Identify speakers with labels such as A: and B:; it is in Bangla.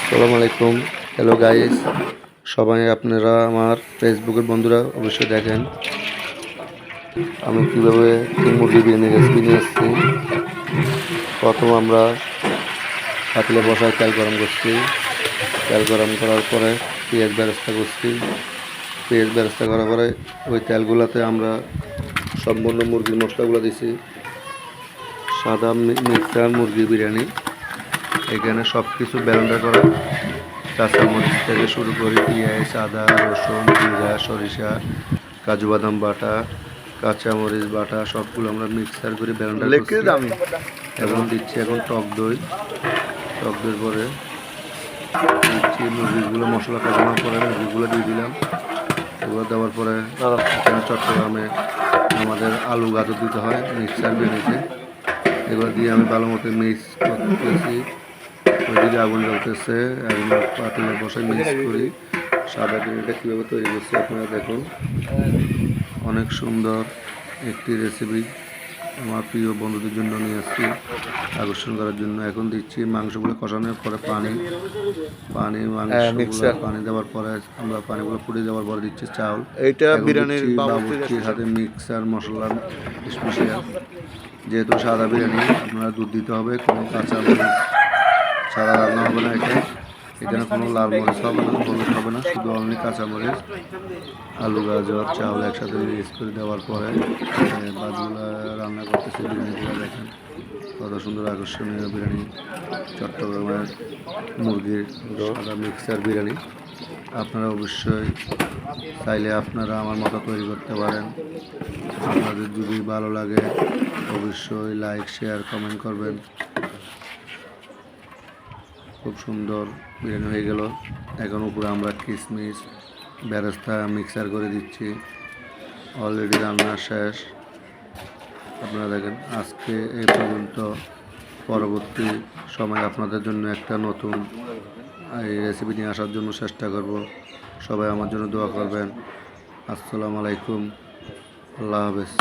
A: আসসালামু আলাইকুম। হ্যালো গাইস, সবাই আপনারা আমার ফেসবুকের বন্ধুরা অবশ্যই দেখেন আমি কীভাবে মুরগি বিরিয়ানি রেসিপি নিয়ে আসছি। প্রথম আমরা পাতিলে বসায় তেল গরম করছি। তেল গরম করার পরে পেঁয়াজ বেরেস্তা করছি। পেঁয়াজ বেরেস্তা করার পরে ওই তেলগুলোতে আমরা সম্পূর্ণ মুরগির মশলাগুলো দিছি। সাদা মিক্সার মুরগি বিরিয়ানি, এখানে সব কিছু ব্লেন্ডার করা, কাঁচামরিচ থেকে শুরু করে পেঁয়াজ, আদা, রসুন, জিরা, সরিষা, কাজু বাদাম বাটা, কাঁচামরিচ বাটা সবগুলো আমরা মিক্সার করে ব্লেন্ডার করছি। এবং দিচ্ছি এখন টক দই পরে দিচ্ছি মুরগিগুলো, মশলা কষানোর পরে মুরগিগুলো দিয়ে দিলাম। এগুলো দেওয়ার পরে এখানে চট্টগ্রামে আমাদের আলু গাজর দিতে হয় মিক্সার বিরিয়ানিতে। এগুলো দিয়ে আমি ভালো মতো মিক্স করতেছি। ওইদিকে আগুন জ্বলতেছে, এখন পাতিলে বসে মিক্স করি। সাদা বিরিয়ানিটা কীভাবে তৈরি করছি আপনারা দেখুন। অনেক সুন্দর একটি রেসিপি আমার প্রিয় বন্ধুদের জন্য নিয়ে আসছি আকর্ষণ করার জন্য। এখন দিচ্ছি মাংসগুলো কষানোর পরে পানি দেওয়ার পরে আমরা পানিগুলো ফুটে যাওয়ার পরে দিচ্ছি চাউল।
B: এইটা বিরিয়ানির
A: বাবুর্চির হাতে মিক্সার মশলা স্পেশাল। যেহেতু সাদা বিরিয়ানি আপনারা দুধ দিতে হবে, কোনো কাঁচা মরিচ ছাড়া রান্না হবে না। এখানে কোনো লাল মরিচ হবে না, হলুদ হবে না, শুধু অনলি কাঁচামরিচ, আলু গাজর চাউল একসাথে মিক্স করে দেওয়ার পরে বাদগুলো রান্না করতেছে। বিরিয়ানিগুলো দেখেন কত সুন্দর আকর্ষণীয় বিরিয়ানি, চট্টগ্রামের মুরগির সাদা মিক্সার বিরিয়ানি। আপনারা অবশ্যই চাইলে আপনারা আমার মতো তৈরি করতে পারেন। আপনাদের যদি ভালো লাগে অবশ্যই লাইক শেয়ার কমেন্ট করবেন। খুব সুন্দর বিরিয়ানি হয়ে গেল। এখন উপরে আমরা কিশমিশ বেরেস্তা মিক্সার করে দিচ্ছি। অলরেডি রান্না শেষ। আপনারা দেখেন আজকে এই পর্যন্ত। পরবর্তী সময় আপনাদের জন্য একটা নতুন এই রেসিপি নিয়ে আসার জন্য চেষ্টা করব। সবাই আমার জন্য দোয়া করবেন। আসসালামু আলাইকুম, আল্লাহ হাফেজ।